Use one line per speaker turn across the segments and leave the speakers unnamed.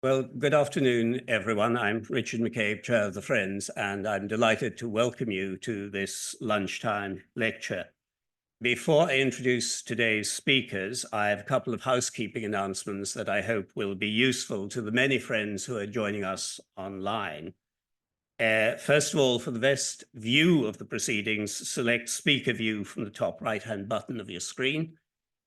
Well, good afternoon, everyone. I'm Richard McCabe, Chair of the Friends, and I'm delighted to welcome you to this lunchtime lecture. Before I introduce today's speakers, I have a couple of housekeeping announcements that I hope will be useful to the many friends who are joining us online. First of all, for the best view of the proceedings, select Speaker View from the top right-hand button of your screen.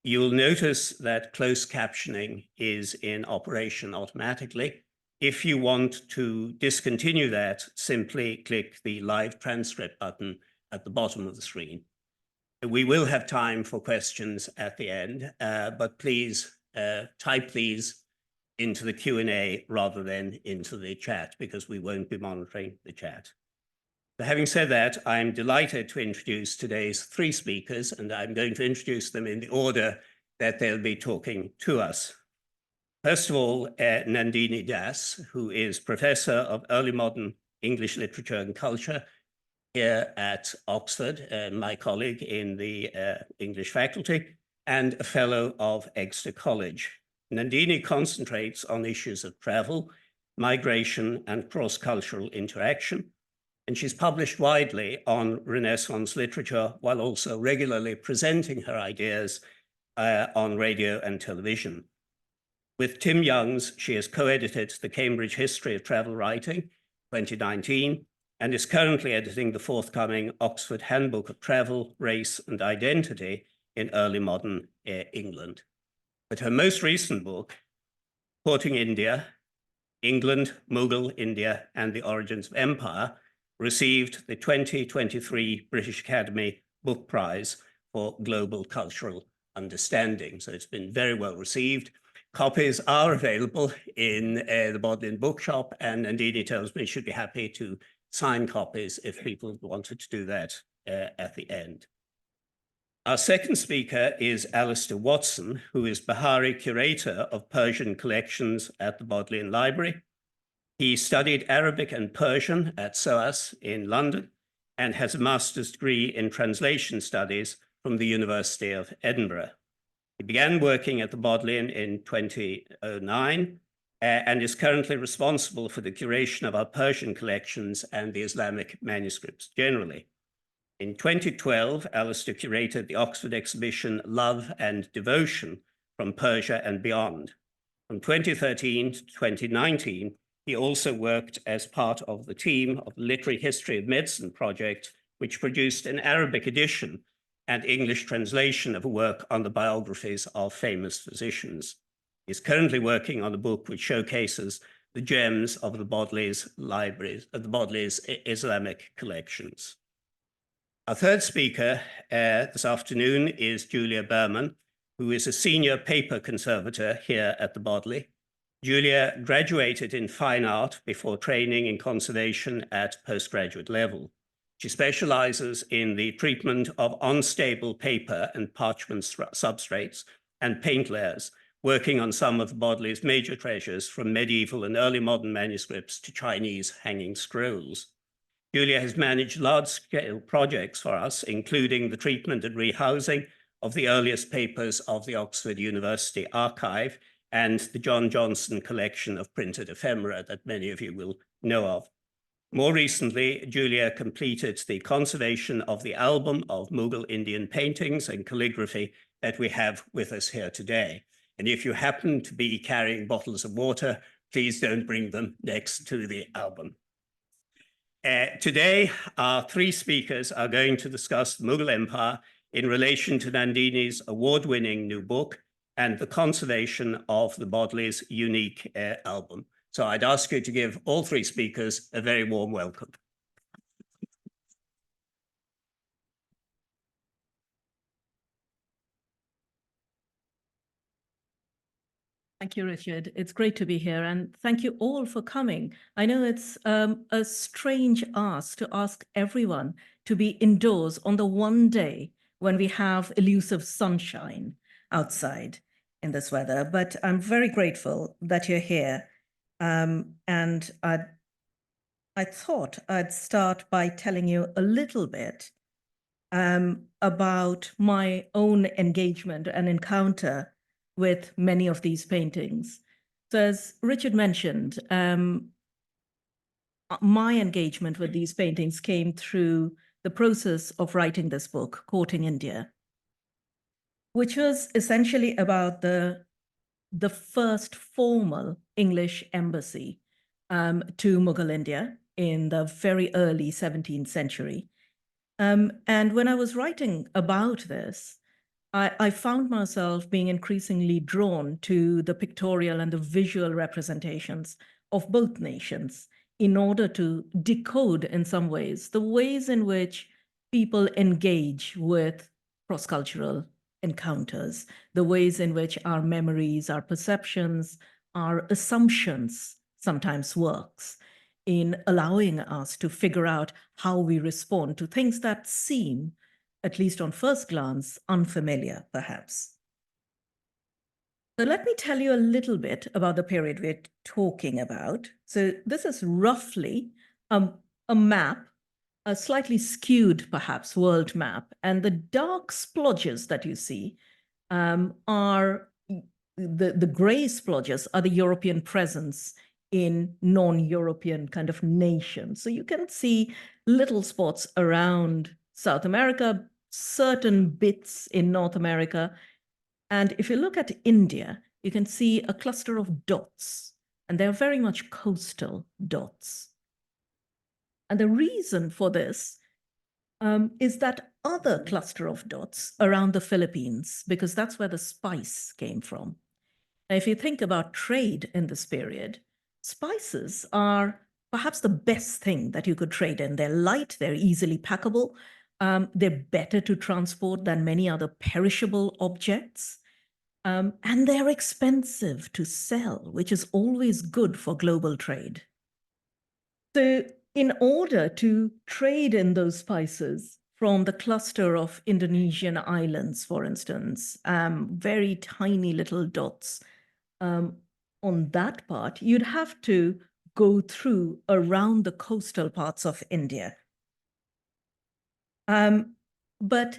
You'll notice that closed captioning is in operation automatically. If you want to discontinue that, simply click the live transcript button at the bottom of the screen. We will have time for questions at the end, but please type these into the Q&A rather than into the chat, because we won't be monitoring the chat. But having said that, I'm delighted to introduce today's three speakers, and I'm going to introduce them in the order that they'll be talking to us. First of all, Nandini Douce, who is Professor of Early Modern English Literature and Culture here at Oxford, my colleague in the English faculty, and a Fellow of Exeter College. Nandini concentrates on issues of travel, migration, and cross-cultural interaction, and she's published widely on Renaissance literature while also regularly presenting her ideas on radio and television. With Tim Youngs, she has co-edited the Cambridge History of Travel Writing, 2019, and is currently editing the forthcoming Oxford Handbook of Travel, Race and Identity in Early Modern England. But her most recent book, Porting India, England, Mughal, India, and the Origins of Empire, received the 2023 British Academy Book Prize for Global Cultural Understanding. So it's been very well received. Copies are available in the Bodleian bookshop, and Nandini tells me she'd be happy to sign copies if people wanted to do that at the end. Our second speaker is Alistair Watson, who is Bahari Curator of Persian Collections at the Bodleian Library. He studied Arabic and Persian at SOAS in London and has a master's degree in translation studies from the University of Edinburgh. He began working at the Bodleian in 2009 and is currently responsible for the curation of our Persian collections and the Islamic manuscripts generally. In 2012, Alistair curated the Oxford exhibition Love and Devotion from Persia and Beyond. From 2013 to 2019, he also worked as part of the team of the Literary History of Medicine project, which produced an Arabic edition and English translation of a work on the biographies of famous physicians. He's currently working on a book which showcases the gems of the Bodlei's libraries, of the Bodlei's Islamic collections. Our third speaker this afternoon is Julia Berman, who is a senior paper conservator here at the Bodley. Julia graduated in fine art before training in conservation at postgraduate level. She specializes in the treatment of unstable paper and parchment substrates and paint layers, working on some of the Bodlei's major treasures from medieval and early modern manuscripts to Chinese hanging scrolls. Julia has managed large-scale projects for us, including the treatment and rehousing of the earliest papers of the Oxford University Archive and the John Johnson collection of printed ephemera that many of you will know of. More recently, Julia completed the conservation of the album of Mughal Indian paintings and calligraphy that we have with us here today. And if you happen to be carrying bottles of water, please don't bring them next to the album. Today, our three speakers are going to discuss the Mughal Empire in relation to Nandini's award-winning new book and the conservation of the Bodlei's unique album. So I'd ask you to give all three speakers a very warm welcome.
Thank you, Richard. It's great to be here, and thank you all for coming. I know it's a strange ask to ask everyone to be indoors on the one day when we have elusive sunshine outside in this weather, but I'm very grateful that you're here. And I thought I'd start by telling you a little bit about my own engagement and encounter with many of these paintings. So as Richard mentioned, my engagement with these paintings came through the process of writing this book, Courting India, which was essentially about the first formal English embassy to Mughal India in the very early 17th century. And when I was writing about this, I found myself being increasingly drawn to the pictorial and the visual representations of both nations in order to decode, in some ways, the ways in which people engage with cross-cultural encounters, the ways in which our memories, our perceptions, our assumptions sometimes works in allowing us to figure out how we respond to things that seem, at least on first glance, unfamiliar, perhaps. So let me tell you a little bit about the period we're talking about. So this is roughly a map, a slightly skewed, perhaps, world map. And the dark splodges that you see are the gray splodges are the European presence in non-European kind of nations. So you can see little spots around South America, certain bits in North America. And if you look at India, you can see a cluster of dots, and they're very much coastal dots. And the reason for this is that other cluster of dots around the Philippines, because that's where the spice came from. Now, if you think about trade in this period, spices are perhaps the best thing that you could trade in. They're light, they're easily packable, they're better to transport than many other perishable objects, and they're expensive to sell, which is always good for global trade. So in order to trade in those spices from the cluster of Indonesian islands, for instance, very tiny little dots, on that part, you'd have to go through around the coastal parts of India. But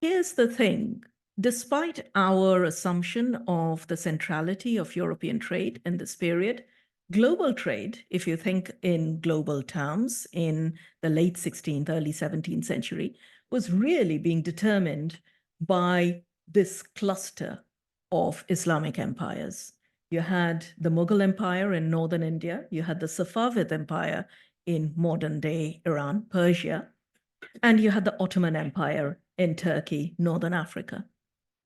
here's the thing. Despite our assumption of the centrality of European trade in this period, global trade, if you think in global terms, in the late 16th, early 17th century, was really being determined by this cluster of Islamic empires. You had the Mughal Empire in northern India, you had the Safavid Empire in modern-day Iran, Persia, and you had the Ottoman Empire in Turkey, northern Africa,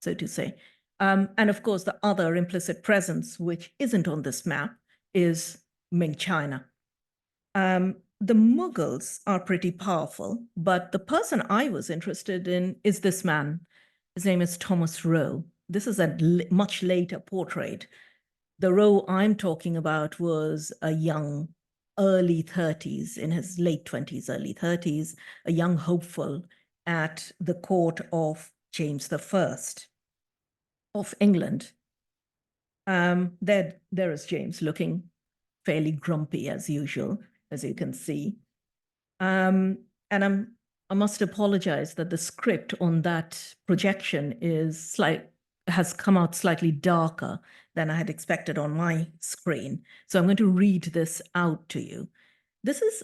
so to say. And of course, the other implicit presence, which isn't on this map, is Ming China. The Mughals are pretty powerful, but the person I was interested in is this man. His name is Thomas Roe. This is a much later portrait. The Roe I'm talking about was a young, early 30s, in his late 20s, early 30s, a young hopeful at the court of James I of England. There is James looking fairly grumpy as usual, as you can see. And I must apologize that the script on that projection has come out slightly darker than I had expected on my screen. So I'm going to read this out to you. This is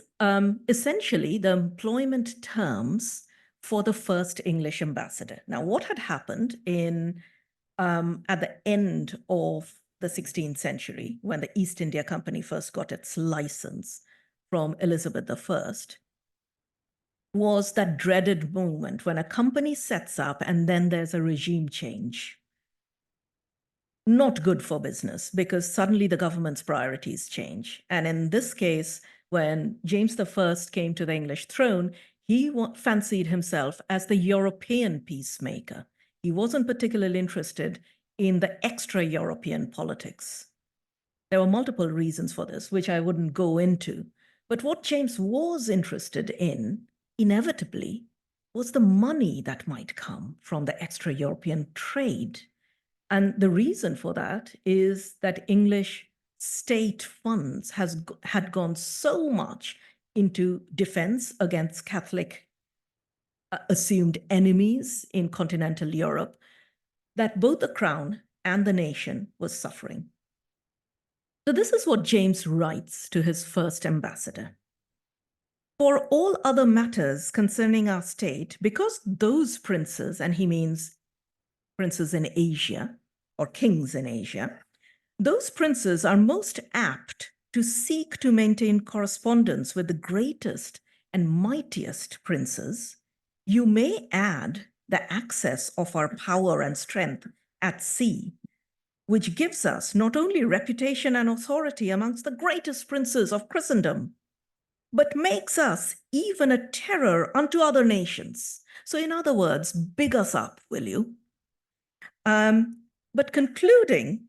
essentially the employment terms for the first English ambassador. Now, what had happened at the end of the 16th century, when the East India Company first got its license from Elizabeth I, was that dreaded moment when a company sets up and then there's a regime change. Not good for business, because suddenly the government's priorities change. And in this case, when James I came to the English throne, he fancied himself as the European peacemaker. He wasn't particularly interested in the extra-European politics. There were multiple reasons for this, which I wouldn't go into. But what James was interested in, inevitably, was the money that might come from the extra-European trade. And the reason for that is that English state funds had gone so much into defense against Catholic assumed enemies in continental Europe that both the crown and the nation was suffering. So this is what James writes to his first ambassador. For all other matters concerning our state, because those princes, and he means princes in Asia or kings in Asia, those princes are most apt to seek to maintain correspondence with the greatest and mightiest princes, you may add the access of our power and strength at sea, which gives us not only reputation and authority amongst the greatest princes of Christendom, but makes us even a terror unto other nations. So in other words, big us up, will you? But concluding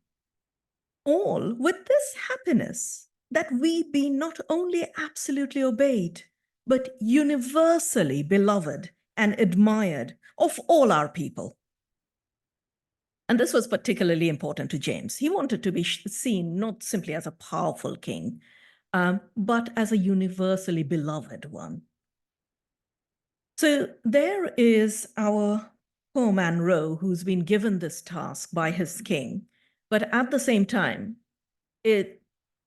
all with this happiness, that we be not only absolutely obeyed, but universally beloved and admired of all our people. And this was particularly important to James. He wanted to be seen not simply as a powerful king, but as a universally beloved one. So there is our poor man Roe, who's been given this task by his king, but at the same time,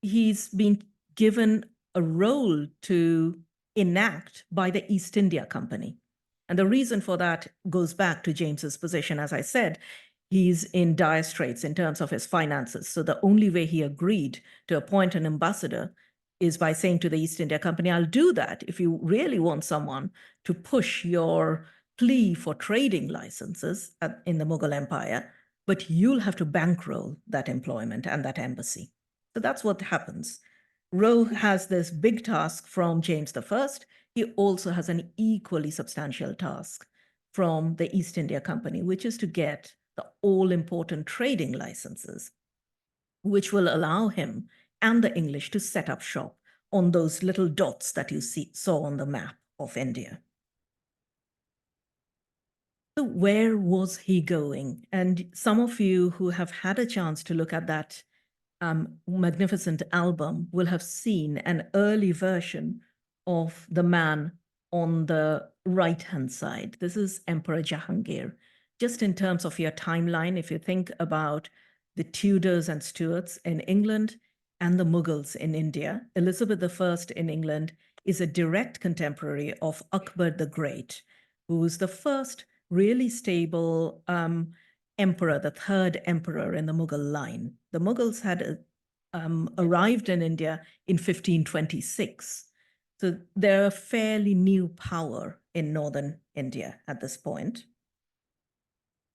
he's been given a role to enact by the East India Company. And the reason for that goes back to James's position. As I said, he's in dire straits in terms of his finances. So the only way he agreed to appoint an ambassador is by saying to the East India Company, I'll do that if you really want someone to push your plea for trading licenses in the Mughal Empire, but you'll have to bankroll that employment and that embassy. So that's what happens. Roe has this big task from James I. He also has an equally substantial task from the East India Company, which is to get the all-important trading licenses, which will allow him and the English to set up shop on those little dots that you saw on the map of India. So where was he going? And some of you who have had a chance to look at that magnificent album will have seen an early version of the man on the right-hand side. This is Emperor Jahangir. Just in terms of your timeline, if you think about the Tudors and Stuarts in England and the Mughals in India, Elizabeth I in England is a direct contemporary of Akbar the Great, who was the first really stable emperor, the third emperor in the Mughal line. The Mughals had arrived in India in 1526. So they're a fairly new power in northern India at this point.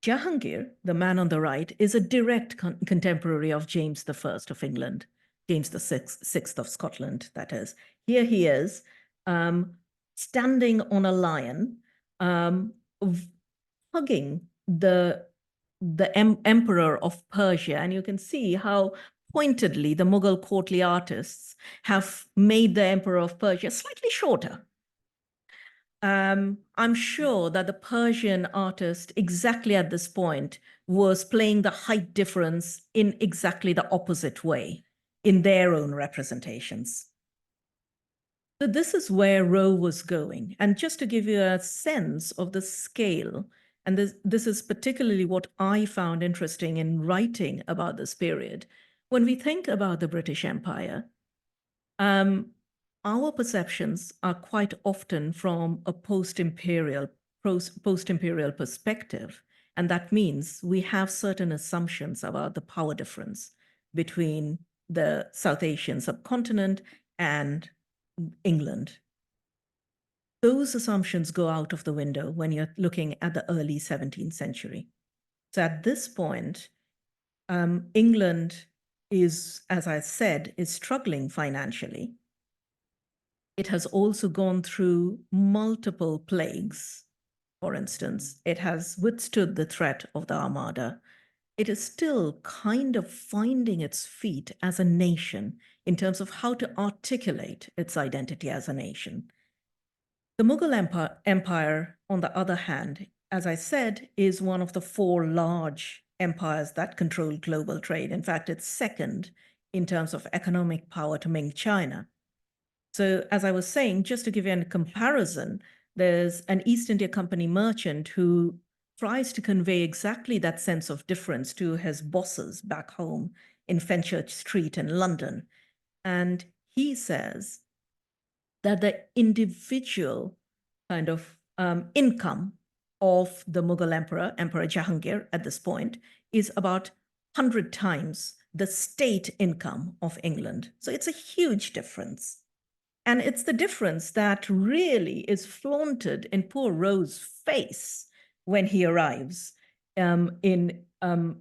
Jahangir, the man on the right, is a direct contemporary of James I of England, James VI of Scotland, that is. Here he is, standing on a lion, hugging the emperor of Persia. And you can see how pointedly the Mughal courtly artists have made the emperor of Persia slightly shorter. I'm sure that the Persian artist exactly at this point was playing the height difference in exactly the opposite way in their own representations. So this is where Roe was going. And just to give you a sense of the scale, and this is particularly what I found interesting in writing about this period, when we think about the British Empire, our perceptions are quite often from a post-imperial perspective. And that means we have certain assumptions about the power difference between the South Asian subcontinent and England. Those assumptions go out of the window when you're looking at the early 17th century. So at this point, England is, as I said, is struggling financially. It has also gone through multiple plagues. For instance, it has withstood the threat of the Armada. It is still kind of finding its feet as a nation in terms of how to articulate its identity as a nation. The Mughal Empire, on the other hand, as I said, is one of the four large empires that control global trade. In fact, it's second in terms of economic power to Ming China. So as I was saying, just to give you a comparison, there's an East India Company merchant who tries to convey exactly that sense of difference to his bosses back home in Fenchurch Street in London. And he says that the individual kind of income of the Mughal emperor, Emperor Jahangir at this point, is about 100 times the state income of England. So it's a huge difference. And it's the difference that really is flaunted in poor Roe's face when he arrives in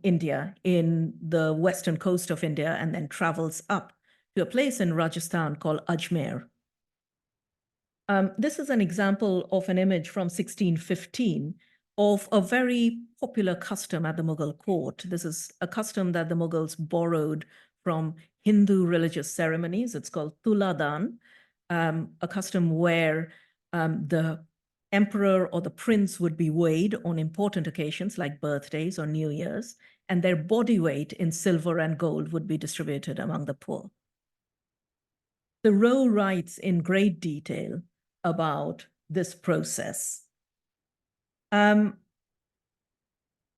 India, in the western coast of India, and then travels up to a place in Rajasthan called Ajmer. This is an example of an image from 1615 of a very popular custom at the Mughal court. This is a custom that the Mughals borrowed from Hindu religious ceremonies. It's called Tuladan, a custom where the emperor or the prince would be weighed on important occasions like birthdays or New Year's, and their body weight in silver and gold would be distributed among the poor. The Roe writes in great detail about this process. For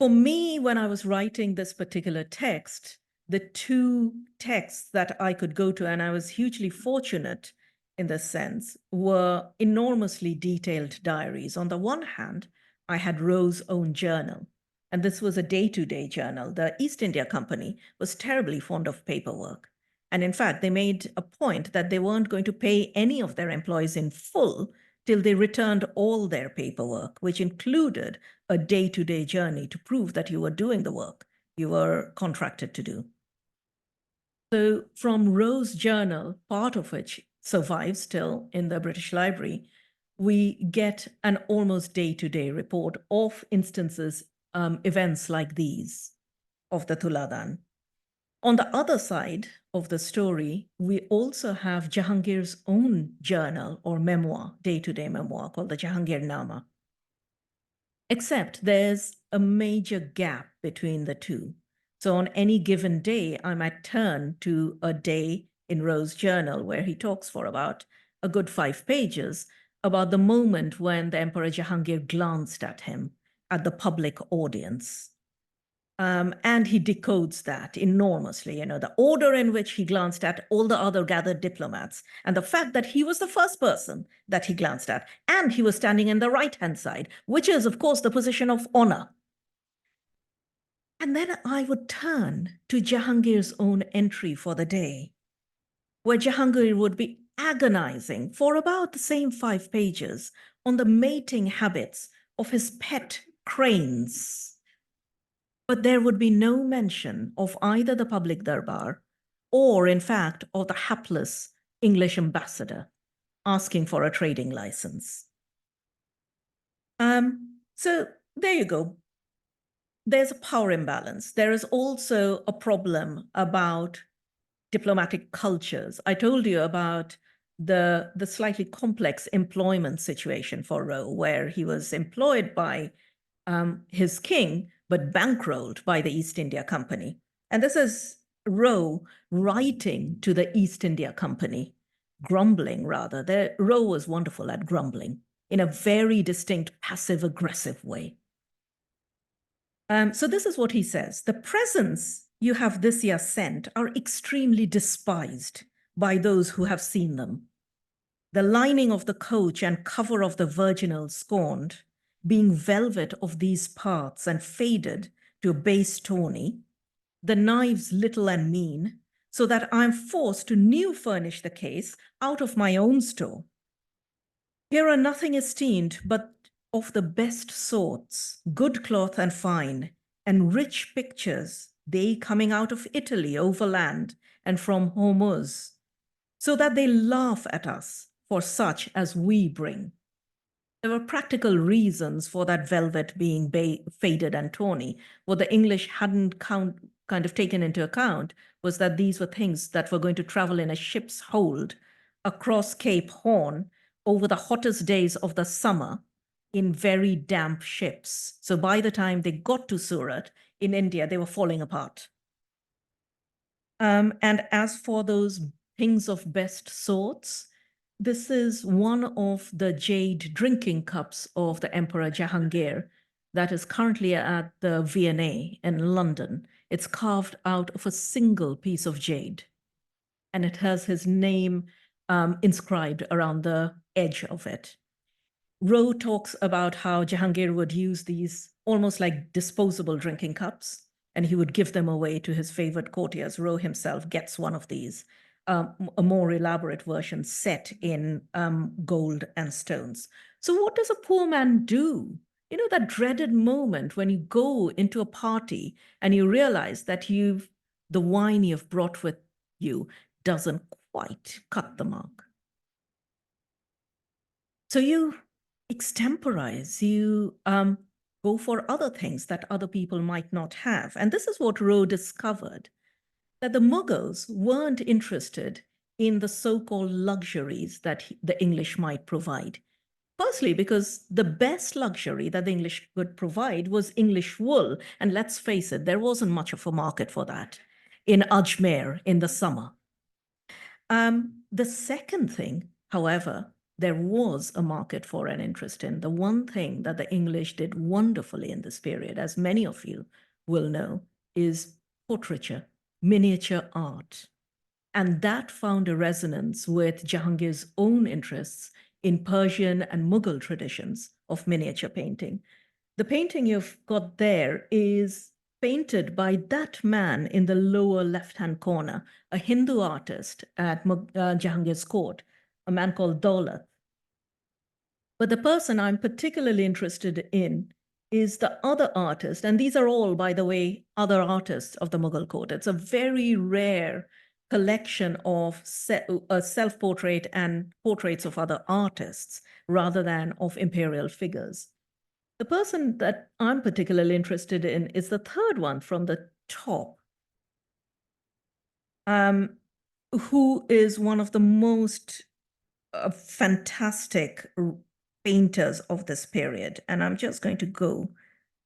me, when I was writing this particular text, the two texts that I could go to, and I was hugely fortunate in this sense, were enormously detailed diaries. On the one hand, I had Roe's own journal, and this was a day-to-day journal. The East India Company was terribly fond of paperwork. And in fact, they made a point that they weren't going to pay any of their employees in full till they returned all their paperwork, which included a day-to-day journey to prove that you were doing the work you were contracted to do. So from Roe's journal, part of which survives still in the British Library, we get an almost day-to-day report of instances, events like these of the Tuladan. On the other side of the story, we also have Jahangir's own journal or memoir, day-to-day memoir called the Jahangirnama. Except there's a major gap between the two. So on any given day, I might turn to a day in Roe's journal where he talks for about a good 5 pages about the moment when the Emperor Jahangir glanced at him at the public audience. And he decodes that enormously, the order in which he glanced at all the other gathered diplomats, and the fact that he was the first person that he glanced at, and he was standing in the right-hand side, which is, of course, the position of honor. And then I would turn to Jahangir's own entry for the day, where Jahangir would be agonizing for about the same 5 pages on the mating habits of his pet cranes. But there would be no mention of either the public darbar or, in fact, of the hapless English ambassador asking for a trading license. So there you go. There's a power imbalance. There is also a problem about diplomatic cultures. I told you about the slightly complex employment situation for Roe, where he was employed by his king, but bankrolled by the East India Company. And this is Roe writing to the East India Company, grumbling rather. Roe was wonderful at grumbling in a very distinct passive-aggressive way. So this is what he says. The presents you have this year sent are extremely despised by those who have seen them. The lining of the coach and cover of the virginal scorned, being velvet of these parts and faded to a base tawny, the knives little and mean, so that I am forced to new furnish the case out of my own store. Here are nothing esteemed but of the best sorts, good cloth and fine, and rich pictures, they coming out of Italy overland and from Hormuz, so that they laugh at us for such as we bring. There were practical reasons for that velvet being faded and tawny. What the English hadn't kind of taken into account was that these were things that were going to travel in a ship's hold across Cape Horn over the hottest days of the summer in very damp ships. So by the time they got to Surat in India, they were falling apart. And as for those things of best sorts, this is one of the jade drinking cups of the Emperor Jahangir that is currently at the V&A in London. It's carved out of a single piece of jade, and it has his name inscribed around the edge of it. Rowe talks about how Jahangir would use these almost like disposable drinking cups, and he would give them away to his favorite courtiers. Rowe himself gets one of these, a more elaborate version set in gold and stones. So what does a poor man do? You know, that dreaded moment when you go into a party and you realize that the wine you've brought with you doesn't quite cut the mark. So you extemporize, you go for other things that other people might not have. And this is what Rowe discovered, that the Mughals weren't interested in the so-called luxuries that the English might provide. Firstly, because the best luxury that the English could provide was English wool. And let's face it, there wasn't much of a market for that in Ajmer in the summer. The second thing, however, there was a market for and interest in. The one thing that the English did wonderfully in this period, as many of you will know, is portraiture, miniature art. And that found a resonance with Jahangir's own interests in Persian and Mughal traditions of miniature painting. The painting you've got there is painted by that man in the lower left-hand corner, a Hindu artist at Jahangir's court, a man called Douce. But the person I'm particularly interested in is the other artist, and these are all, by the way, other artists of the Mughal court. It's a very rare collection of self-portrait and portraits of other artists rather than of imperial figures. The person that I'm particularly interested in is the third one from the top, who is one of the most fantastic painters of this period. And I'm just going to go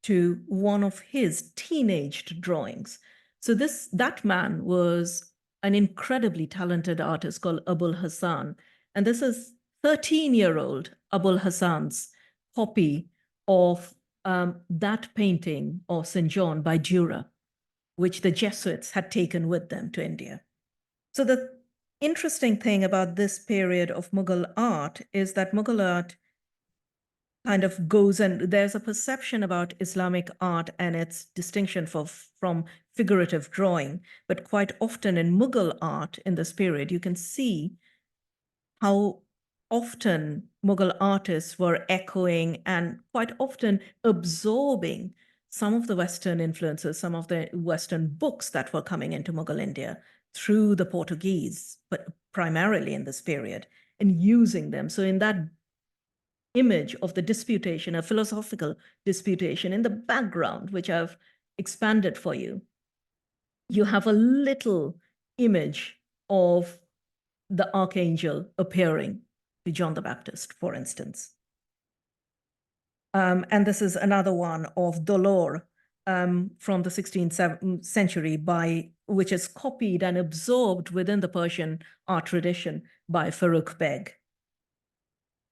to one of his teenaged drawings. So that man was an incredibly talented artist called Abul Hassan. And this is 13-year-old Abul Hassan's copy of that painting of St. John by Dürer, which the Jesuits had taken with them to India. So the interesting thing about this period of Mughal art is that Mughal art kind of goes, and there's a perception about Islamic art and its distinction from figurative drawing. But quite often in Mughal art in this period, you can see how often Mughal artists were echoing and quite often absorbing some of the Western influences, some of the Western books that were coming into Mughal India through the Portuguese, but primarily in this period, and using them. So in that image of the disputation, a philosophical disputation in the background, which I've expanded for you, you have a little image of the archangel appearing to John the Baptist, for instance. And this is another one of Dolor from the 16th century, which is copied and absorbed within the Persian art tradition by Farrukh Beg.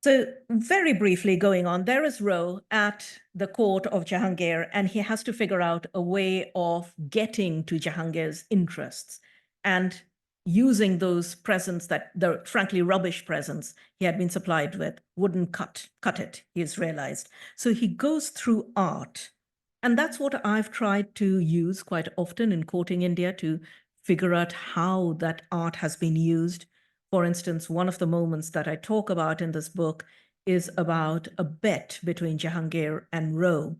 So very briefly going on, there is Rowe at the court of Jahangir, and he has to figure out a way of getting to Jahangir's interests and using those presents that the frankly rubbish presents he had been supplied with wouldn't cut it, he's realized. So he goes through art. And that's what I've tried to use quite often in courting India, to figure out how that art has been used. For instance, one of the moments that I talk about in this book is about a bet between Jahangir and Rowe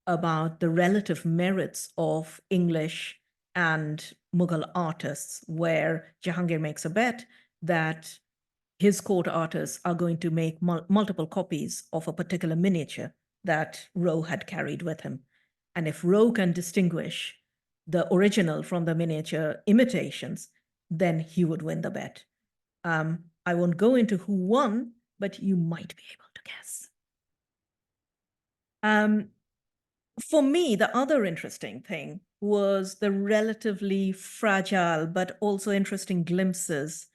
about the relative merits of English and Mughal artists, where Jahangir makes a bet that his court artists are going to make multiple copies of a particular miniature that Rowe had carried with him. And if Rowe can distinguish the original from the miniature imitations, then he would win the bet. I won't go into who won, but you might be able to guess. For me, the other interesting thing was the relatively fragile but also interesting glimpses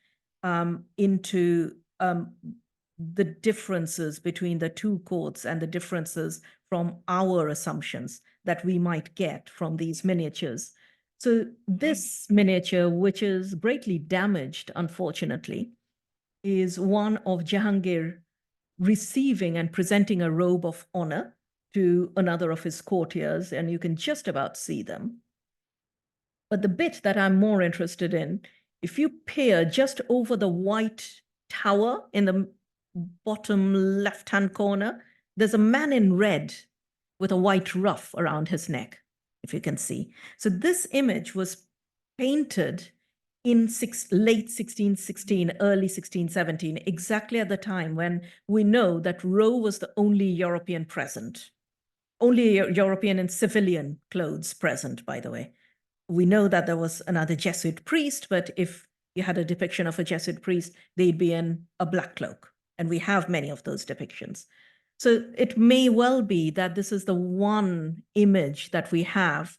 into the differences between the two courts and the differences from our assumptions that we might get from these miniatures. So this miniature, which is greatly damaged, unfortunately, is one of Jahangir receiving and presenting a robe of honor to another of his courtiers, and you can just about see them. But the bit that I'm more interested in, if you peer just over the white tower in the bottom left-hand corner, there's a man in red with a white ruff around his neck, if you can see. So this image was painted in late 1616, early 1617, exactly at the time when we know that Roe was the only European present, only European in civilian clothes present, by the way. We know that there was another Jesuit priest, but if you had a depiction of a Jesuit priest, they'd be in a black cloak. And we have many of those depictions. So it may well be that this is the one image that we have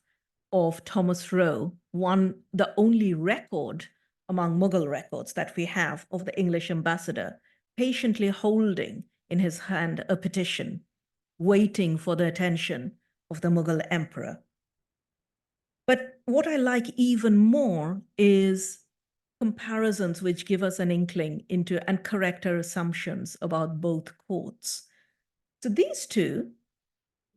of Thomas Roe, the only record among Mughal records that we have of the English ambassador patiently holding in his hand a petition, waiting for the attention of the Mughal emperor. But what I like even more is comparisons which give us an inkling into and correct our assumptions about both courts. So these two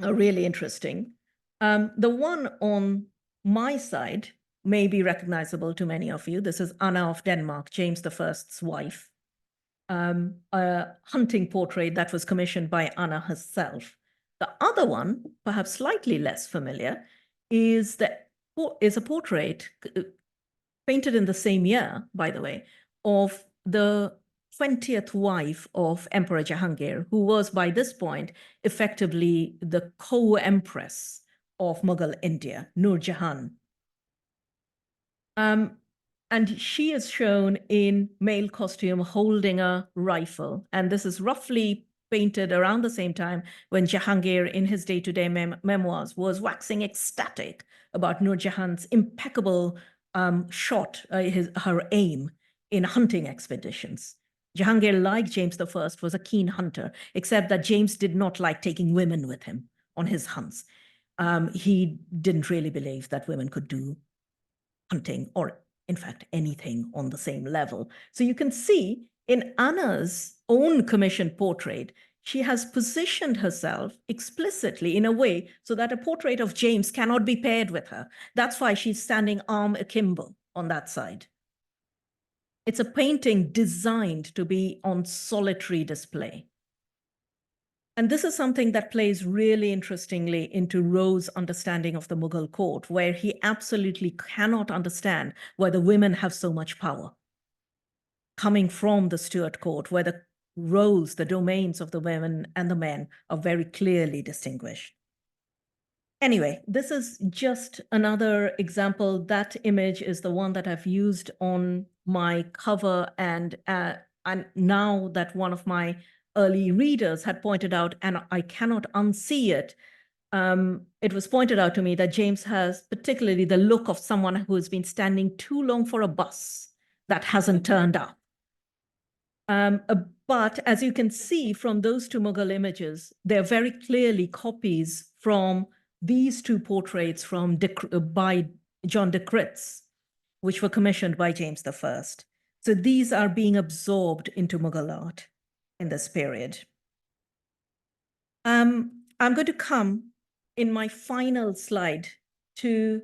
are really interesting. The one on my side may be recognizable to many of you. This is Anna of Denmark, James I's wife, a hunting portrait that was commissioned by Anna herself. The other one, perhaps slightly less familiar, is a portrait painted in the same year, by the way, of the 20th wife of Emperor Jahangir, who was by this point effectively the co-empress of Mughal India, Nur Jahan. And she is shown in male costume holding a rifle. And this is roughly painted around the same time when Jahangir, in his day-to-day memoirs, was waxing ecstatic about Nur Jahan's impeccable shot, her aim in hunting expeditions. Jahangir, like James I, was a keen hunter, except that James did not like taking women with him on his hunts. He didn't really believe that women could do hunting or, in fact, anything on the same level. So you can see in Anna's own commissioned portrait, she has positioned herself explicitly in a way so that a portrait of James cannot be paired with her. That's why she's standing arm akimbo on that side. It's a painting designed to be on solitary display. And this is something that plays really interestingly into Roe's understanding of the Mughal court, where he absolutely cannot understand why the women have so much power. Coming from the Stuart court, where the roles, the domains of the women and the men are very clearly distinguished. Anyway, this is just another example. That image is the one that I've used on my cover, and now that one of my early readers had pointed out, and I cannot unsee it, it was pointed out to me that James has particularly the look of someone who has been standing too long for a bus that hasn't turned up. But as you can see from those two Mughal images, they're very clearly copies from these two portraits by John de Critz, which were commissioned by James I. So these are being absorbed into Mughal art in this period. I'm going to come in my final slide to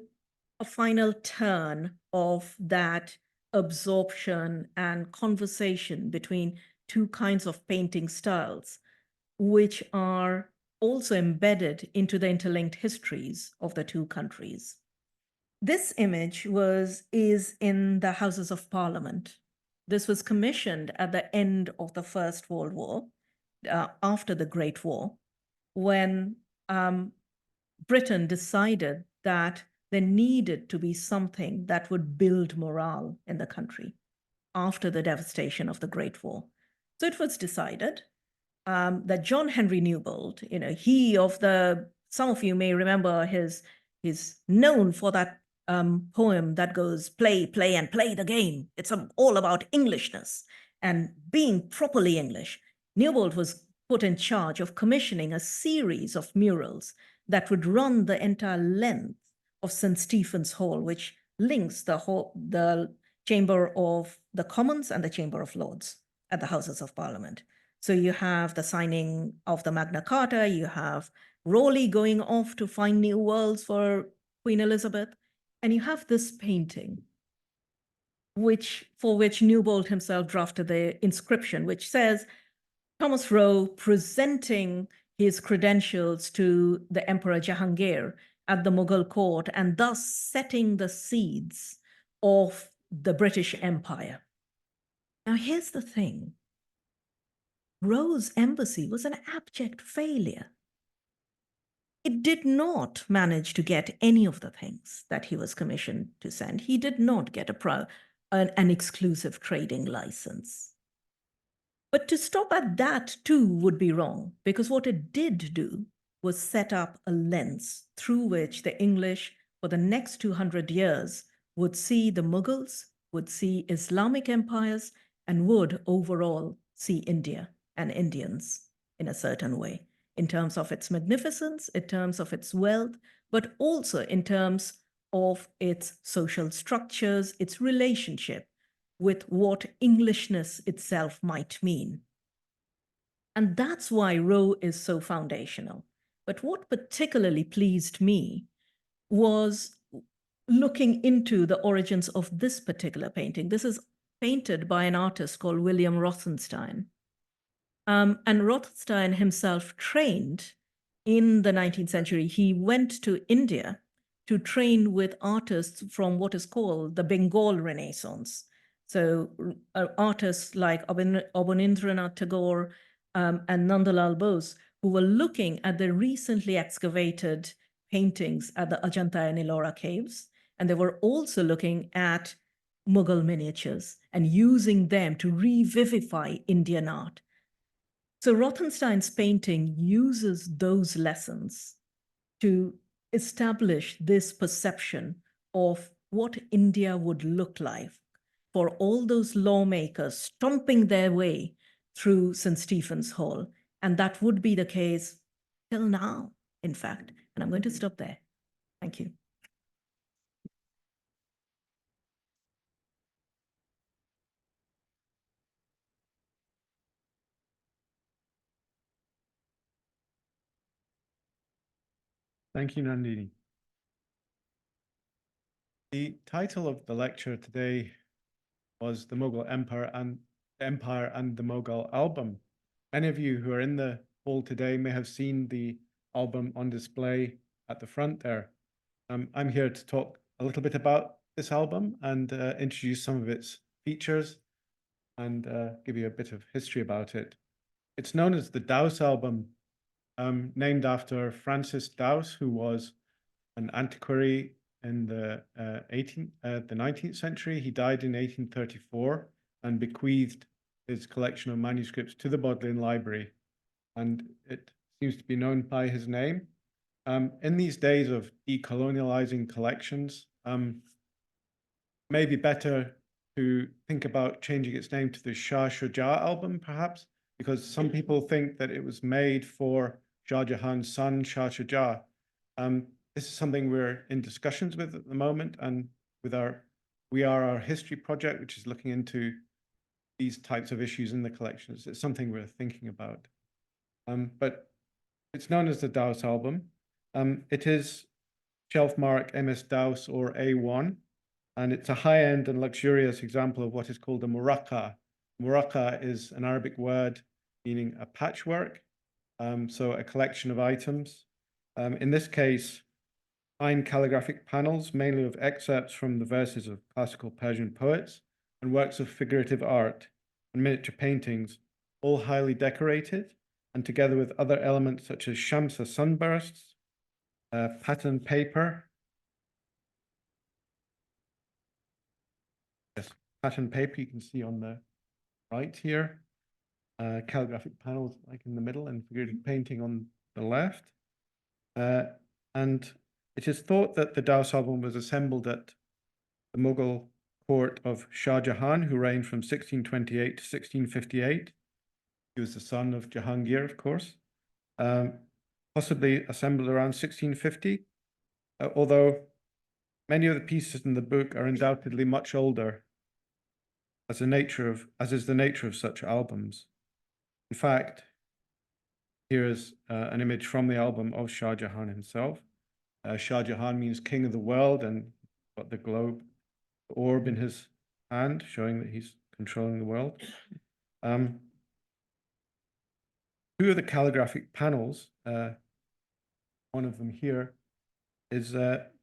a final turn of that absorption and conversation between two kinds of painting styles, which are also embedded into the interlinked histories of the two countries. This image is in the Houses of Parliament. This was commissioned at the end of the First World War, after the Great War, when Britain decided that there needed to be something that would build morale in the country after the devastation of the Great War. So it was decided that John Henry Newbold, some of you may remember he's known for that poem that goes, play, play, and play the game. It's all about Englishness and being properly English. Newbold was put in charge of commissioning a series of murals that would run the entire length of St. Stephen's Hall, which links the Chamber of the Commons and the Chamber of Lords at the Houses of Parliament. So you have the signing of the Magna Carta, you have Raleigh going off to find new worlds for Queen Elizabeth, and you have this painting, for which Newbold himself drafted the inscription, which says, Thomas Roe presenting his credentials to the Emperor Jahangir at the Mughal court and thus setting the seeds of the British Empire. Now, here's the thing. Roe's embassy was an abject failure. It did not manage to get any of the things that he was commissioned to send. He did not get an exclusive trading license. But to stop at that too would be wrong, because what it did do was set up a lens through which the English for the next 200 years would see the Mughals, would see Islamic empires, and would overall see India and Indians in a certain way, in terms of its magnificence, in terms of its wealth, but also in terms of its social structures, its relationship with what Englishness itself might mean. And that's why Roe is so foundational. But what particularly pleased me was looking into the origins of this particular painting. This is painted by an artist called William Rothenstein. And Rothenstein himself trained in the 19th century. He went to India to train with artists from what is called the Bengal Renaissance. So artists like Abanindranath Tagore and Nandalal Bose, who were looking at the recently excavated paintings at the Ajanta and Ellora caves. And they were also looking at Mughal miniatures and using them to revivify Indian art. So Rothenstein's painting uses those lessons to establish this perception of what India would look like for all those lawmakers stomping their way through St. Stephen's Hall. And that would be the case till now, in fact. And I'm going to stop there. Thank you.
Thank you, Nandini. The title of the lecture today was The Mughal Empire and the Mughal Album. Many of you who are in the hall today may have seen the album on display at the front there. I'm here to talk a little bit about this album and introduce some of its features and give you a bit of history about it. It's known as the Douce album, named after Francis Douce, who was an antiquary in the 19th century. He died in 1834 and bequeathed his collection of manuscripts to the Bodleian Library, and it seems to be known by his name. In these days of decolonializing collections, maybe better to think about changing its name to the Shah Shuja album, perhaps, because some people think that it was made for Shah Jahan's son, Shah Shuja. This is something we're in discussions with at the moment, and with We Are Our History project, which is looking into these types of issues in the collections. It's something we're thinking about. But it's known as the Douce album. It is shelf mark MS Douce or A1, and it's a high-end and luxurious example of what is called a muraqqa. Muraqqa is an Arabic word meaning a patchwork, so a collection of items. In this case, fine calligraphic panels, mainly of excerpts from the verses of classical Persian poets, and works of figurative art and miniature paintings, all highly decorated, and together with other elements such as shamsa sunbursts, pattern paper. Yes, pattern paper you can see on the right here. Calligraphic panels like in the middle and figurative painting on the left. And it is thought that the Douce album was assembled at the Mughal court of Shah Jahan, who reigned from 1628 to 1658. He was the son of Jahangir, of course. Possibly assembled around 1650, although Many of the pieces in the book are undoubtedly much older, as is the nature of such albums. In fact, here is an image from the album of Shah Jahan himself. Shah Jahan means king of the world, and got the globe, the orb in his hand, showing that he's controlling the world. Two of the calligraphic panels, one of them here, is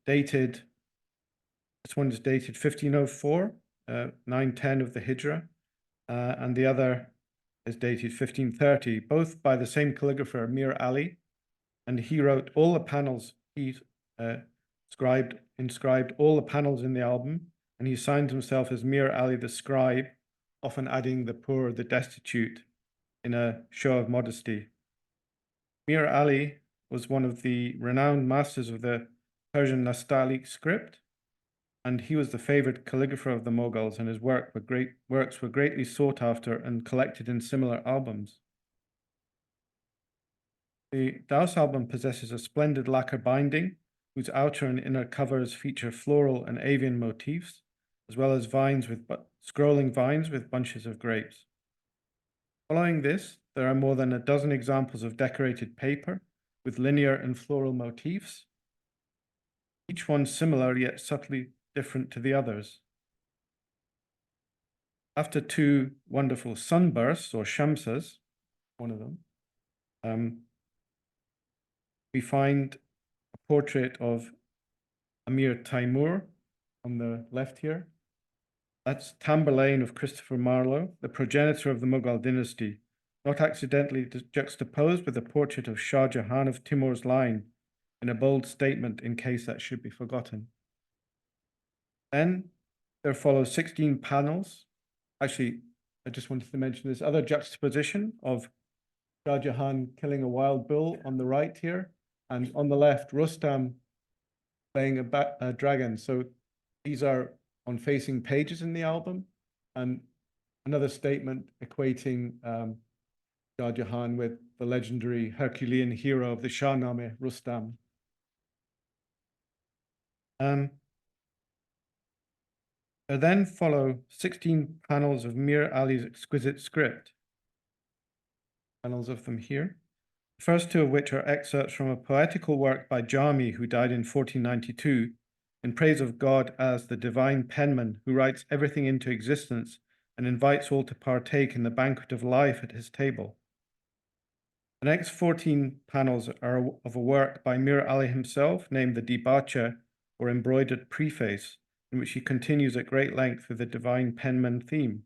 dated. This one is dated 1504, 910 of the Hijra, and the other is dated 1530, both by the same calligrapher, Mir Ali, and he wrote all the panels. He inscribed all the panels in the album, and he signed himself as Mir Ali the scribe, often adding the poor, the destitute, in a show of modesty. Mir Ali was one of the renowned masters of the Persian Nastaliq script, and he was the favored calligrapher of the Mughals, and his works were greatly sought after and collected in similar albums. The Douce album possesses a splendid lacquer binding, whose outer and inner covers feature floral and avian motifs, as well as scrolling vines with bunches of grapes. Following this, there are more than a dozen examples of decorated paper with linear and floral motifs, each one similar yet subtly different to the others. After two wonderful sunbursts, or shamsas, one of them, we find a portrait of Amir Taimur on the left here. That's Tamburlaine of Christopher Marlowe, the progenitor of the Mughal dynasty, not accidentally juxtaposed with a portrait of Shah Jahan of Timur's line in a bold statement in case that should be forgotten. Then there follows 16 panels. Actually, I just wanted to mention this other juxtaposition of Shah Jahan killing a wild bull on the right here, and on the left, Rustam playing a dragon. So these are on facing pages in the album, and another statement equating Shah Jahan with the legendary Herculean hero of the Shahnameh, Rustam. There then follow 16 panels of Mir Ali's exquisite script. Panels of them here. The first two of which are excerpts from a poetical work by Jami, who died in 1492, in praise of God as the divine penman who writes everything into existence and invites all to partake in the banquet of life at his table. The next 14 panels are of a work by Mir Ali himself, named the Dibacha, or embroidered preface, in which he continues at great length with the divine penman theme.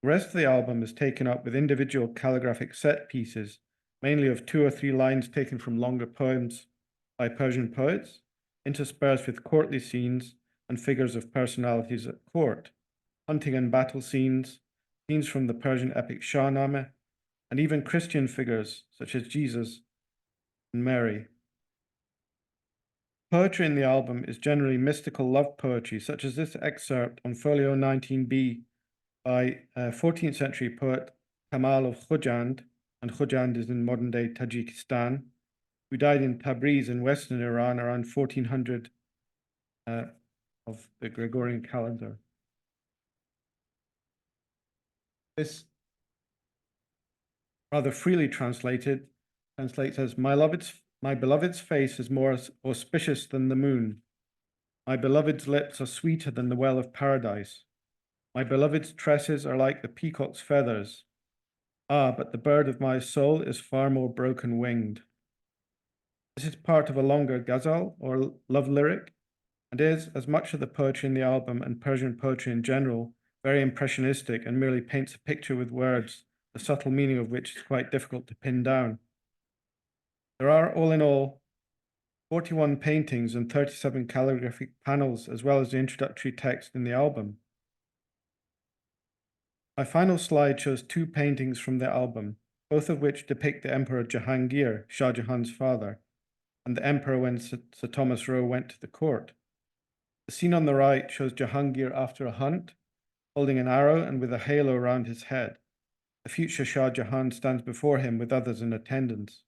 The rest of the album is taken up with individual calligraphic set pieces, mainly of 2 or 3 lines taken from longer poems by Persian poets, interspersed with courtly scenes and figures of personalities at court, hunting and battle scenes, scenes from the Persian epic Shahnameh, and even Christian figures such as Jesus and Mary. Poetry in the album is generally mystical love poetry, such as this excerpt on folio 19b by 14th century poet Kamal of Khujand, and Khujand is in modern-day Tajikistan, who died in Tabriz in western Iran around 1400 of the Gregorian calendar. This, rather freely translates as, my beloved's face is more auspicious than the moon. My beloved's lips are sweeter than the well of paradise. My beloved's tresses are like the peacock's feathers. Ah, but the bird of my soul is far more broken-winged. This is part of a longer ghazal, or love lyric, and is, as much of the poetry in the album and Persian poetry in general, very impressionistic and merely paints a picture with words, the subtle meaning of which is quite difficult to pin down. There are, all in all, 41 paintings and 37 calligraphic panels, as well as the introductory text in the album. My final slide shows 2 paintings from the album, both of which depict the Emperor Jahangir, Shah Jahan's father, and the Emperor when Sir Thomas Roe went to the court. The scene on the right shows Jahangir after a hunt, holding an arrow and with a halo around his head. The future Shah Jahan stands before him with others in attendance.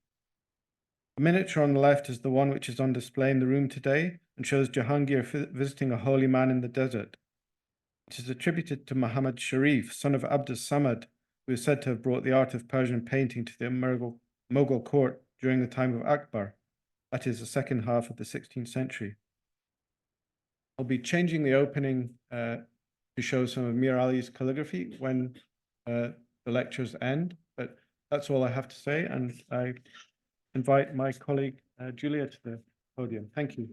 The miniature on the left is the one which is on display in the room today, and shows Jahangir visiting a holy man in the desert. It is attributed to Muhammad Sharif, son of Abdus Samad, who is said to have brought the art of Persian painting to the Mughal court during the time of Akbar, that is, the second half of the 16th century. I'll be changing the opening to show some of Mir Ali's calligraphy when the lectures end, but that's all I have to say, and I invite my colleague Julia to the podium. Thank you.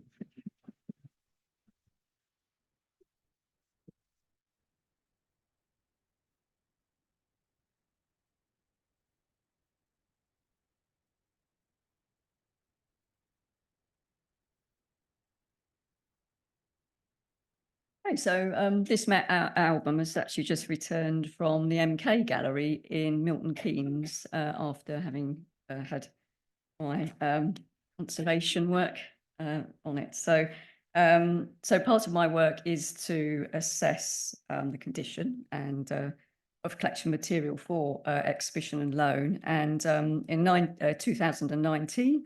Okay, so this album has actually just returned from the MK Gallery in Milton Keynes after having had my conservation work on it. So part of my work is to assess the condition and of collection material for exhibition and loan. And in 2019,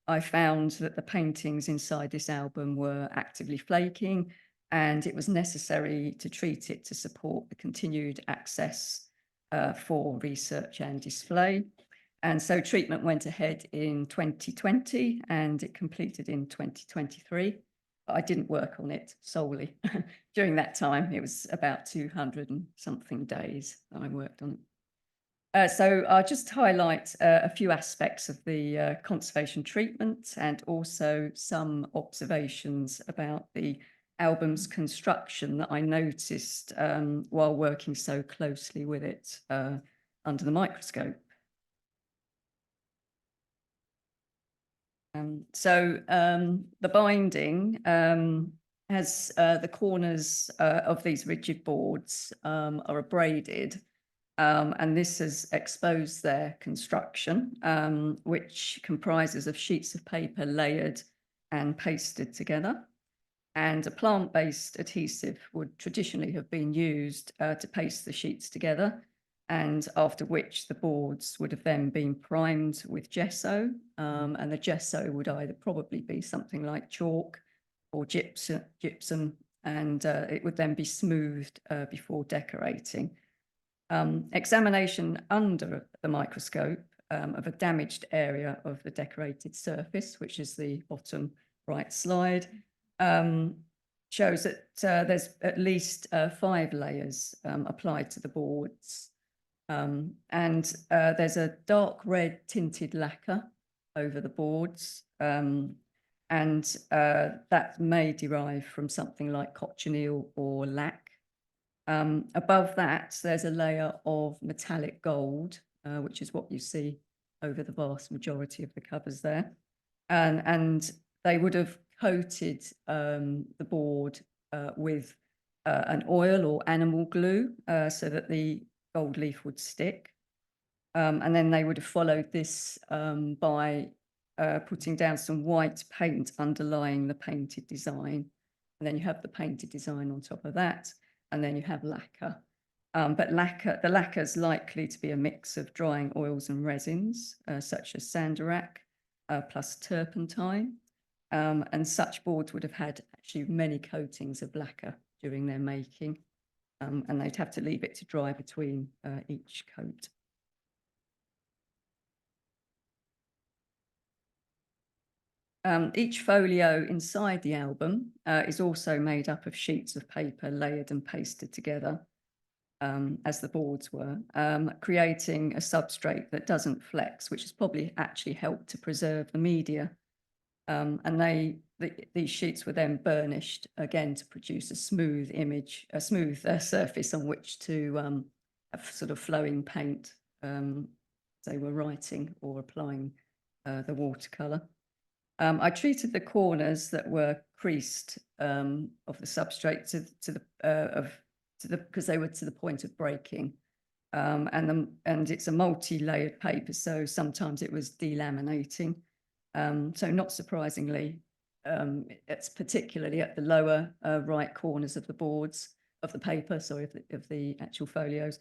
I found that the paintings inside this album were actively flaking, and it was necessary to treat it to support the continued access for research and display. And so treatment went ahead in 2020 and it completed in 2023. But I didn't work on it solely. During that time, it was about 200 and something days that I worked on it. So I'll just highlight a few aspects of the conservation treatment and also some observations about the album's construction that I noticed while working so closely with it under the microscope. The binding has the corners of these rigid boards are abraded, and this has exposed their construction, which comprises of sheets of paper layered and pasted together. And a plant-based adhesive would traditionally have been used to paste the sheets together, and after which the boards would have then been primed with gesso, and the gesso would either probably be something like chalk or gypsum, and it would then be smoothed before decorating. Examination under the microscope of a damaged area of the decorated surface, which is the bottom right slide, shows that there's at least 5 layers applied to the boards. And there's a dark red tinted lacquer over the boards, and that may derive from something like cochineal or lac. Above that, there's a layer of metallic gold, which is what you see over the vast majority of the covers there. And they would have coated the board with an oil or animal glue so that the gold leaf would stick. And then they would have followed this by putting down some white paint underlying the painted design. And then you have the painted design on top of that, and then you have lacquer. But the lacquer is likely to be a mix of drying oils and resins, such as sandarac, plus turpentine. And such boards would have had actually many coatings of lacquer during their making, and they'd have to leave it to dry between each coat. Each folio inside the album is also made up of sheets of paper layered and pasted together, as the boards were, creating a substrate that doesn't flex, which has probably actually helped to preserve the media. And these sheets were then burnished again to produce a smooth image, a smooth surface on which to have sort of flowing paint. They were writing or applying the watercolor. I treated the corners that were creased of the substrate because they were to the point of breaking. And it's a multi-layered paper, so sometimes it was delaminating. So not surprisingly, it's particularly at the lower right corners of the boards of the paper, sorry, of the actual folios,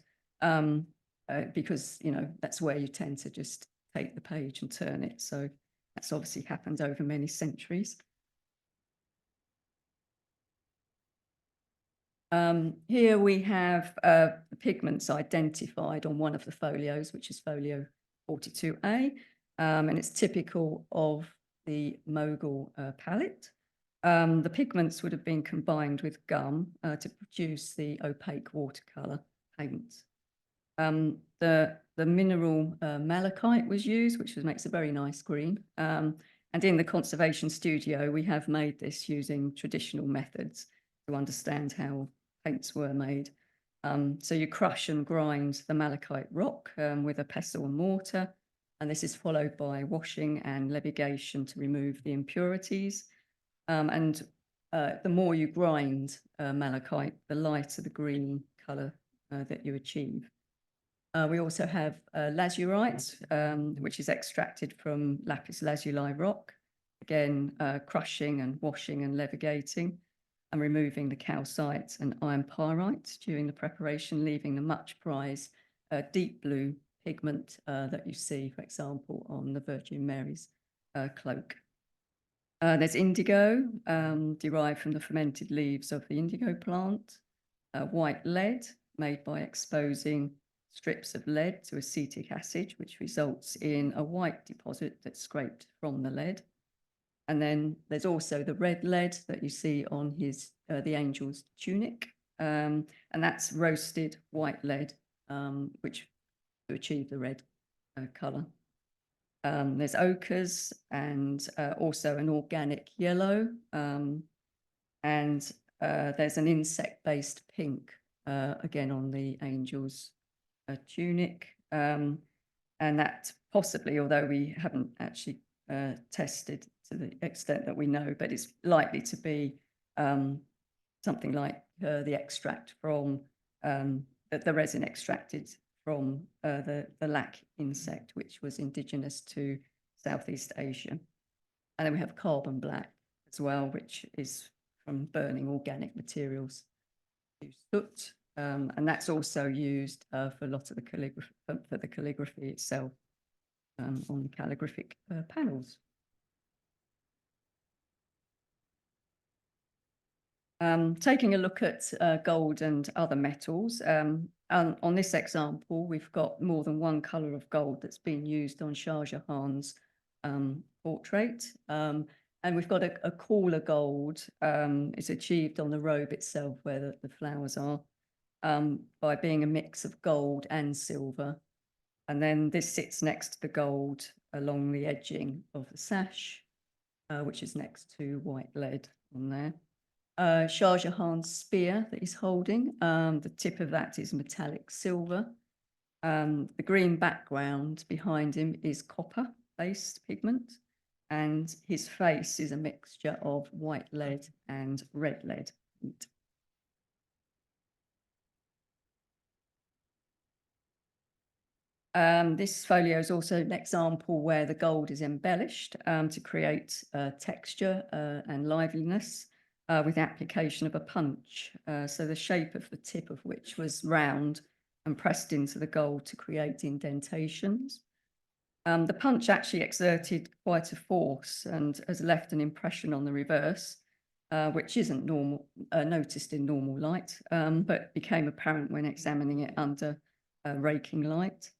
because, you know, that's where you tend to just take the page and turn it. So that's obviously happened over many centuries. Here we have the pigments identified on one of the folios, which is folio 42A, and it's typical of the Mughal palette. The pigments would have been combined with gum to produce the opaque watercolour paint. The mineral malachite was used, which makes a very nice green. And in the conservation studio, we have made this using traditional methods to understand how paints were made. So you crush and grind the malachite rock with a pestle and mortar, and this is followed by washing and levigation to remove the impurities. And the more you grind malachite, the lighter the green colour that you achieve. We also have lazurite, which is extracted from lapis lazuli rock. Again, crushing and washing and levigating and removing the calcite and iron pyrite during the preparation, leaving the much prized deep blue pigment that you see, for example, on the Virgin Mary's cloak. There's indigo, derived from the fermented leaves of the indigo plant. White lead, made by exposing strips of lead to acetic acid, which results in a white deposit that's scraped from the lead. And then there's also the red lead that you see on the angel's tunic, and that's roasted white lead, which to achieve the red colour. There's ochres and also an organic yellow, and there's an insect-based pink, again on the angel's tunic, and that possibly, although we haven't actually tested to the extent that we know, but it's likely to be something like the extract from the resin extracted from the lac insect, which was indigenous to Southeast Asia. And then we have carbon black as well, which is from burning organic materials to soot. And that's also used for a lot of the calligraphy, for the calligraphy itself on the calligraphic panels. Taking a look at gold and other metals, on this example, we've got more than one colour of gold that's been used on Shah Jahan's portrait. And we've got a cooler gold. It's achieved on the robe itself where the flowers are, by being a mix of gold and silver. And then this sits next to the gold along the edging of the sash, which is next to white lead on there. Shah Jahan's spear that he's holding, the tip of that is metallic silver. The green background behind him is copper-based pigment, and his face is a mixture of white lead and red lead. This folio is also an example where the gold is embellished to create texture and liveliness. With the application of a punch. So the shape of the tip of which was round and pressed into the gold to create indentations. The punch actually exerted quite a force and has left an impression on the reverse, which isn't noticed in normal light, but became apparent when examining it under raking light.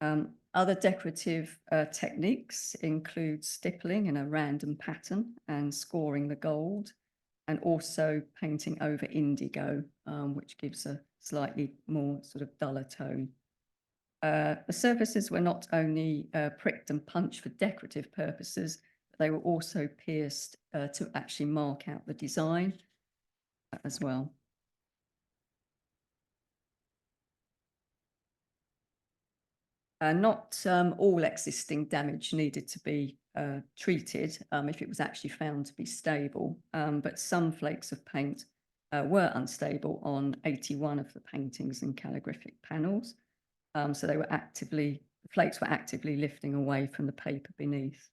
Other decorative techniques include stippling in a random pattern and scoring the gold, and also painting over indigo, which gives a slightly more sort of duller tone. The surfaces were not only pricked and punched for decorative purposes, but they were also pierced to actually mark out the design as well. Not all existing damage needed to be treated if it was actually found to be stable, but some flakes of paint were unstable on 81 of the paintings and calligraphic panels. So the flakes were actively lifting away from the paper beneath.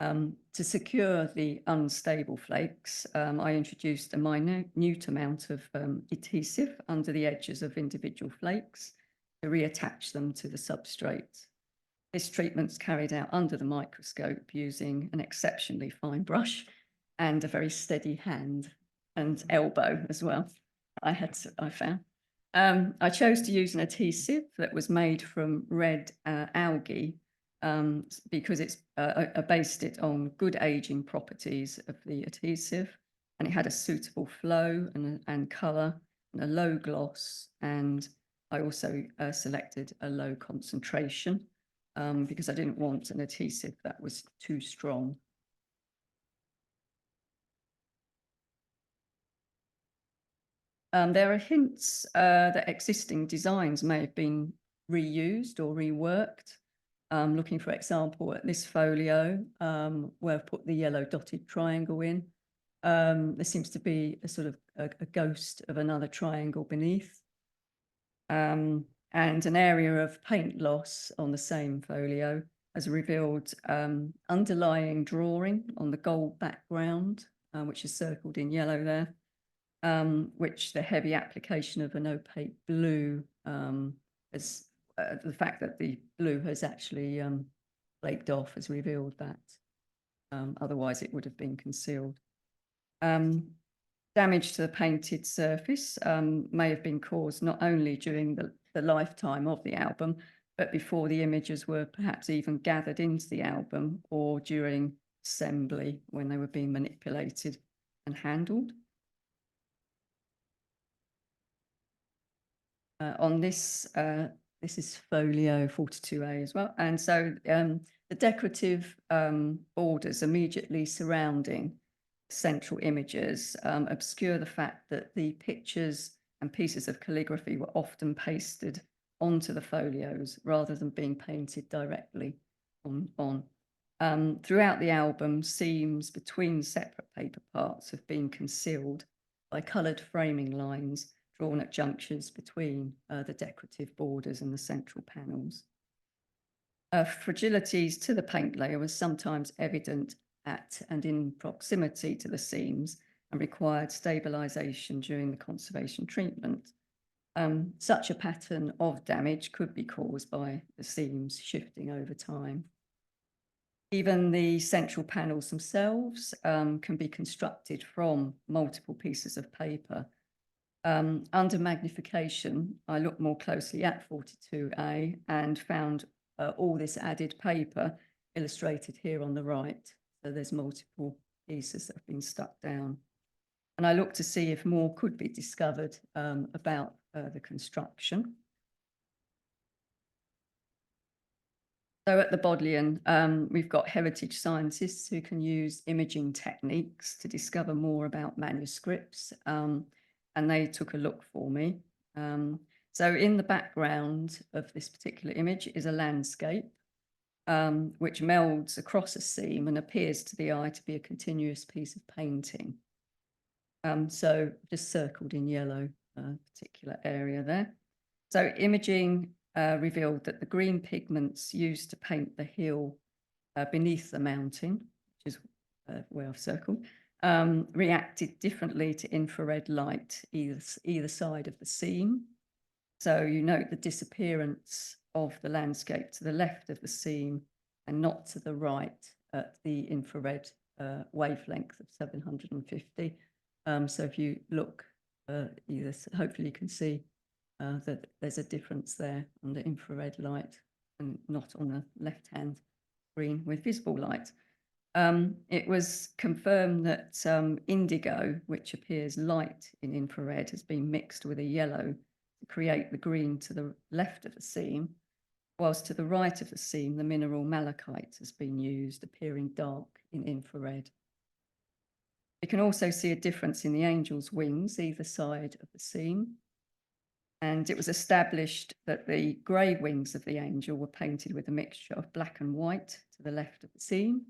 To secure the unstable flakes, I introduced a minute amount of adhesive under the edges of individual flakes to reattach them to the substrate. This treatment's carried out under the microscope using an exceptionally fine brush and a very steady hand and elbow as well. I found. I chose to use an adhesive that was made from red algae because I based it on good aging properties of the adhesive, and it had a suitable flow and colour and a low gloss, and I also selected a low concentration because I didn't want an adhesive that was too strong. There are hints that existing designs may have been reused or reworked. Looking, for example, at this folio where I've put the yellow dotted triangle in. There seems to be a sort of a ghost of another triangle beneath. And an area of paint loss on the same folio has revealed underlying drawing on the gold background, which is circled in yellow there. Which the heavy application of an opaque blue has the fact that the blue has actually flaked off has revealed that. Otherwise, it would have been concealed. Damage to the painted surface may have been caused not only during the lifetime of the album, but before the images were perhaps even gathered into the album or during assembly when they were being manipulated and handled. On this, this is folio 42A as well. And so the decorative borders immediately surrounding central images obscure the fact that the pictures and pieces of calligraphy were often pasted onto the folios rather than being painted directly on. Throughout the album, seams between separate paper parts have been concealed by coloured framing lines drawn at junctures between the decorative borders and the central panels. Fragilities to the paint layer was sometimes evident at and in proximity to the seams and required stabilisation during the conservation treatment. Such a pattern of damage could be caused by the seams shifting over time. Even the central panels themselves can be constructed from multiple pieces of paper. Under magnification, I looked more closely at 42A and found all this added paper illustrated here on the right. So there's multiple pieces that have been stuck down. And I looked to see if more could be discovered about the construction. So at the Bodleian, we've got heritage scientists who can use imaging techniques to discover more about manuscripts. And they took a look for me. So in the background of this particular image is a landscape, which melds across a seam and appears to the eye to be a continuous piece of painting. So just circled in yellow, particular area there. So imaging revealed that the green pigments used to paint the hill beneath the mountain, which is where I've circled, reacted differently to infrared light either side of the seam. So you note the disappearance of the landscape to the left of the seam and not to the right at the infrared wavelength of 750. So if you look hopefully you can see that there's a difference there on the infrared light and not on the left-hand screen with visible light. It was confirmed that indigo, which appears light in infrared, has been mixed with a yellow to create the green to the left of the seam, whilst to the right of the seam, the mineral malachite has been used, appearing dark in infrared. You can also see a difference in the angel's wings either side of the seam. And it was established that the grey wings of the angel were painted with a mixture of black and white to the left of the seam.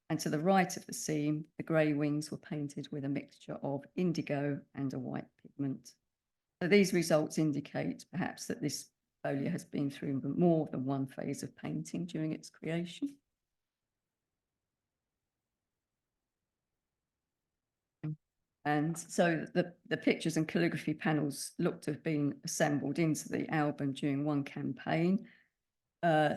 And to the right of the seam, the grey wings were painted with a mixture of indigo and a white pigment. So these results indicate perhaps that this folio has been through more than one phase of painting during its creation. And so the pictures and calligraphy panels look to have been assembled into the album during one campaign.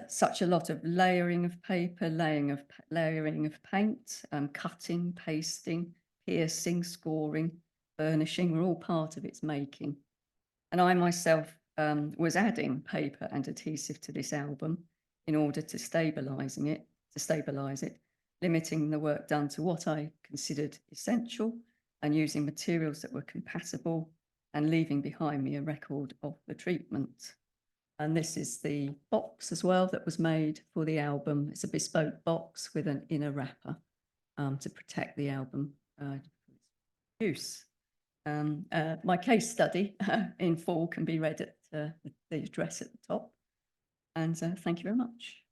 Such a lot of layering of paper, layering of paint, cutting, pasting, piercing, scoring, furnishing were all part of its making. And I myself was adding paper and adhesive to this album in order to stabilise it, limiting the work done to what I considered essential and using materials that were compatible and leaving behind me a record of the treatment. And this is the box as well that was made for the album. It's a bespoke box with an inner wrapper to protect the album use. My case study in full can be read at the address at the top. And thank you very much.